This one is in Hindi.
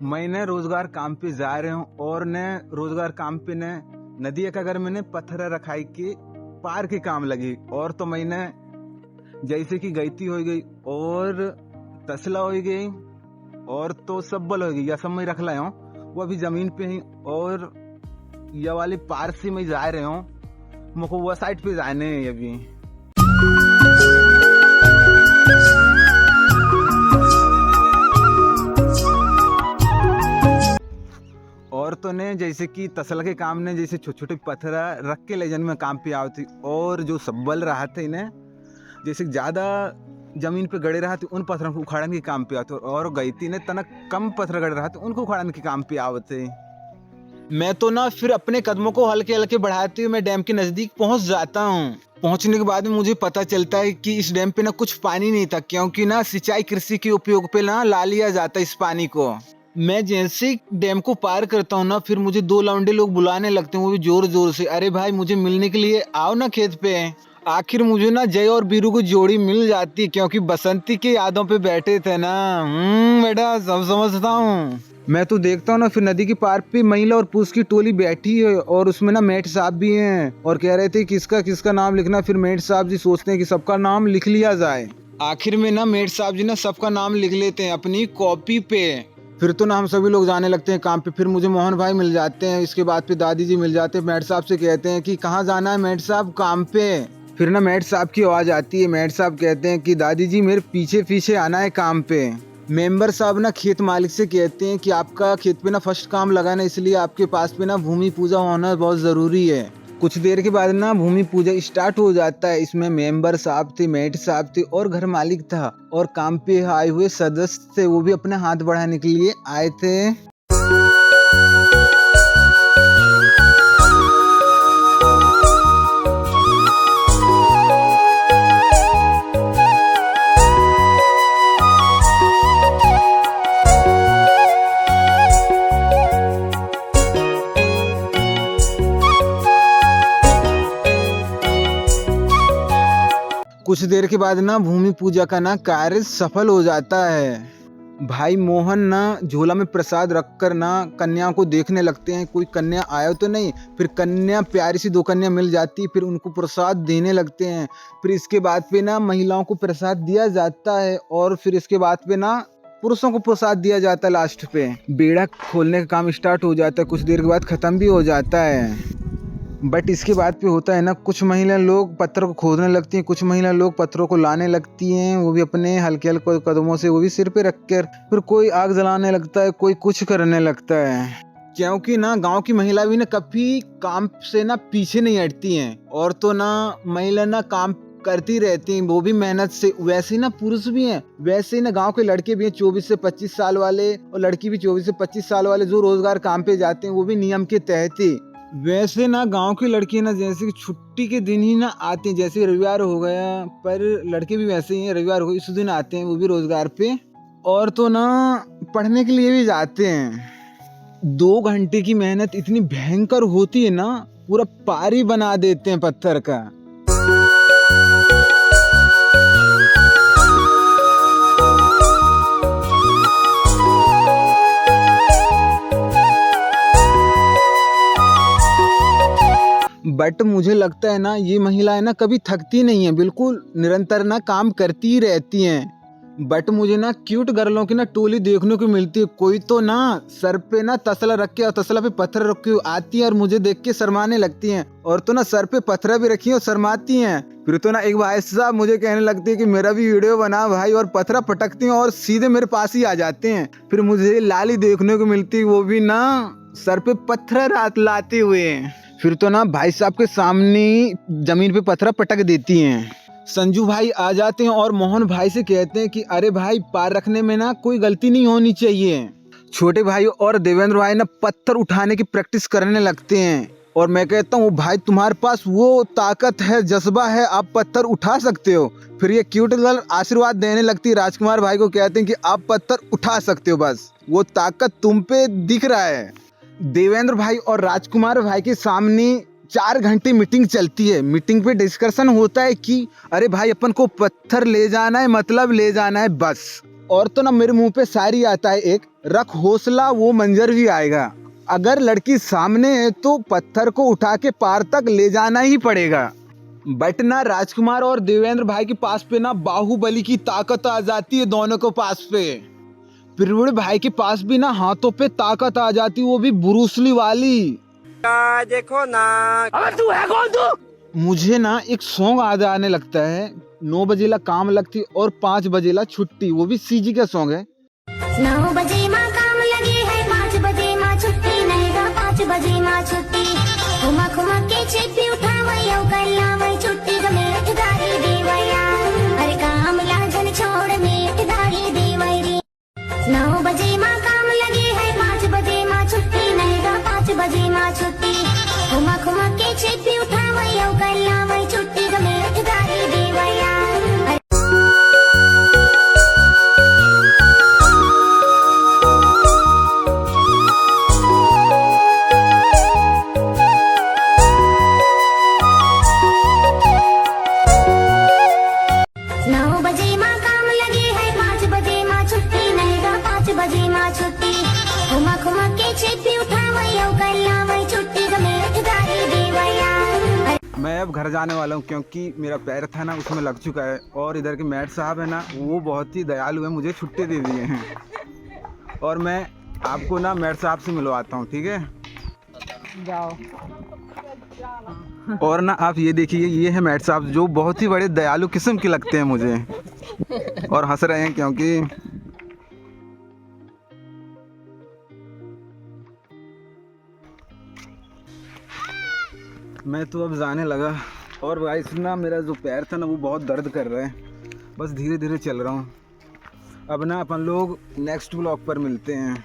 मैंने रोजगार काम पे जा रहे हूँ और ने रोजगार काम पे ने नदी का अगर मैंने पत्थर रखाई के पार के काम लगी और तो मैंने जैसे कि गईती हो गई और तसला हो गई और तो सब्बल हो गई या सब मैं रख लाया हूँ वो अभी जमीन पे ही और ये वाली पार से मैं जा रहे हूँ मुझको वो साइड पे जाने हैं अभी। और तो ने जैसे कि तसल के काम ने जैसे छोटे छोटे पत्थर रख के ले जाने में काम पे आवती और जो सब्बल रहा थे इन्हें जैसे ज्यादा जमीन पे गड़े रहा थे उन पत्थरों को उखाड़ने के काम पे आते और गईती ने तना कम पत्थर गड़े रहा थे उनको उखाड़ने के काम पे आवते। मैं तो ना फिर अपने कदमों को हल्के हल्के बढ़ाते हुए मैं डैम के नजदीक पहुंच जाता हूँ। पहुंचने के बाद में मुझे पता चलता है कि इस डैम पे ना कुछ पानी नहीं था क्योंकि ना सिंचाई कृषि के उपयोग पे ना ला लिया जाता इस पानी को। मैं जैसे डैम को पार करता हूँ ना फिर मुझे दो लौंडे लोग बुलाने लगते हैं वो भी जोर जोर से, अरे भाई मुझे मिलने के लिए आओ ना खेत पे। आखिर मुझे ना जय और बीरू को जोड़ी मिल जाती क्योंकि बसंती के यादों पे बैठे थे ना। बेटा सब समझता हूँ। मैं तो देखता हूँ ना फिर नदी के पार पे महिला और पुरुष की टोली बैठी है और उसमें ना मेट साहब भी हैं और कह रहे थे किसका किसका नाम लिखना। फिर मेट साहब जी सोचते हैं कि सबका नाम लिख लिया जाए। आखिर में ना मेट साहब जी ना सबका नाम लिख लेते हैं अपनी कॉपी पे। फिर तो ना हम सभी लोग जाने लगते हैं काम पे। फिर मुझे मोहन भाई मिल जाते हैं, इसके बाद फिर दादी जी मिल जाते हैं। मेट साहब से कहते हैं कि कहाँ जाना है मेट साहब काम पे। फिर ना मेट साहब की आवाज आती है, मेट साहब कहते हैं कि दादी जी मेरे पीछे पीछे आना है काम पे। मेंबर साहब ना खेत मालिक से कहते हैं कि आपका खेत पे ना फर्स्ट काम लगा ना इसलिए आपके पास पे ना भूमि पूजा होना बहुत जरूरी है। कुछ देर के बाद ना भूमि पूजा स्टार्ट हो जाता है। इसमें मेंबर साहब थे, मेट साहब थे और घर मालिक था और काम पे आए हुए सदस्य थे वो भी अपने हाथ बढ़ाने के लिए आए थे। कुछ देर के बाद ना भूमि पूजा का ना कार्य सफल हो जाता है। भाई मोहन ना झोला में प्रसाद रखकर ना कन्याओं को देखने लगते हैं कोई कन्या आया तो नहीं। फिर कन्या प्यारी सी दो कन्या मिल जाती फिर उनको प्रसाद देने लगते हैं। फिर इसके बाद पे ना महिलाओं को प्रसाद दिया जाता है और फिर इसके बाद पे ना पुरुषों को प्रसाद दिया जाता है। लास्ट पे बेड़ा खोलने का काम स्टार्ट हो जाता है, कुछ देर के बाद खत्म भी हो जाता है। बट इसके बाद पे होता है ना कुछ महिला लोग पत्थर को खोदने लगती हैं, कुछ महिला लोग पत्थरों को लाने लगती हैं वो भी अपने हल्के हल्के कदमों से, वो भी सिर पे रखकर। फिर कोई आग जलाने लगता है, कोई कुछ करने लगता है क्योंकि ना गांव की महिला भी ना कभी काम से ना पीछे नहीं हटती हैं और तो ना महिला ना काम करती रहती हैं वो भी मेहनत से। वैसे ही ना पुरुष भी हैं, वैसे ही ना गांव के लड़के भी हैं 24 से 25 साल वाले और लड़की भी 24 से 25 साल वाले जो रोजगार काम पे जाते हैं वो भी नियम के तहत ही। वैसे ना गांव की लड़कियां ना जैसे कि छुट्टी के दिन ही ना आती हैं, जैसे रविवार हो गया, पर लड़के भी वैसे ही हैं, रविवार हो इस दिन आते हैं वो भी रोजगार पे और तो ना पढ़ने के लिए भी जाते हैं। 2 घंटे की मेहनत इतनी भयंकर होती है ना पूरा पारी बना देते हैं पत्थर का। बट मुझे लगता है ना ये महिलाएं ना कभी थकती नहीं है, बिल्कुल निरंतर ना काम करती ही रहती हैं। बट मुझे ना क्यूट गर्लों की ना टोली देखने को मिलती है। कोई तो ना सर पे ना तसला रख के और तसला पे पत्थर रख के आती है और मुझे देख के शर्माने लगती हैं और तो ना सर पे पत्थर भी रखी है और शर्माती हैं। फिर तो ना एक भाई साहब मुझे कहने लगती है कि मेरा भी वीडियो बना भाई और पत्थर पटकती हैं और सीधे मेरे पास ही आ जाते हैं। फिर मुझे लाली देखने को मिलती है वो भी ना सर पे पत्थर लाते हुए। फिर तो ना भाई साहब के सामने जमीन पे पत्थर पटक देती हैं। संजू भाई आ जाते हैं और मोहन भाई से कहते हैं कि अरे भाई पार रखने में ना कोई गलती नहीं होनी चाहिए। छोटे भाई और देवेंद्र भाई ना पत्थर उठाने की प्रैक्टिस करने लगते हैं और मैं कहता हूँ भाई तुम्हारे पास वो ताकत है, जज्बा है, आप पत्थर उठा सकते हो। फिर ये क्यूट गर्ल आशीर्वाद देने लगती है राजकुमार भाई को, कहते हैं कि आप पत्थर उठा सकते हो, बस वो ताकत तुम पे दिख रहा है। देवेंद्र भाई और राजकुमार भाई के सामने 4 घंटे मीटिंग चलती है। मीटिंग पे डिस्कशन होता है कि अरे भाई अपन को पत्थर ले जाना है, मतलब ले जाना है बस। और तो ना मेरे मुंह पे शायरी आता है एक, रख हौसला वो मंजर भी आएगा। अगर लड़की सामने है तो पत्थर को उठा के पार तक ले जाना ही पड़ेगा। बट ना राजकुमार और देवेंद्र भाई के पास पे ना बाहुबली की ताकत आ जाती है दोनों को पास पे। प्रवीण भाई के पास भी ना हाथों पे ताकत आ जाती, वो भी ब्रूसली वाली। देखो ना, अबे तू है कौन तू? मुझे ना एक सॉन्ग याद आने लगता है, 9 बजेला काम लगती और 5 बजेला छुट्टी, वो भी सीजी का सॉन्ग है। 9 बजे माँ काम लगी है, 5 बजे माँ छुट्टी नहीं गा, 5 बजे माँ छुट्टी। खुमा खुमा के चिट्ठी उठावैया कल्ला मैं छुट्टी का मेठ दारी देवैया, अरे काम लाजन छोड़ मेठ दारी देवैरी। 9 बजे माँ काम लगी है, 5 बजे माँ छुट्टी नहीं गा, 5 बजे माँ छुट्टी। खुमा खुमा के चिट्ठी उठावैया कल्ला मैं छुट्टी का मेठ दारी देवैया। मैं अब घर जाने वाला हूँ क्योंकि मेरा पैर था ना उसमें लग चुका है, और इधर के मैट साहब है ना वो बहुत ही दयालु है, मुझे छुट्टी दे दिए हैं। और मैं आपको ना मैट साहब से मिलवाता हूँ, ठीक है? जाओ। और ना आप ये देखिए, ये है मैट साहब जो बहुत ही बड़े दयालु किस्म के लगते हैं मुझे, और हंस रहे हैं क्योंकि मैं तो अब जाने लगा। और गाइस ना मेरा जो पैर था ना वो बहुत दर्द कर रहा है, बस धीरे धीरे चल रहा हूँ। अब ना अपन लोग नेक्स्ट ब्लॉग पर मिलते हैं।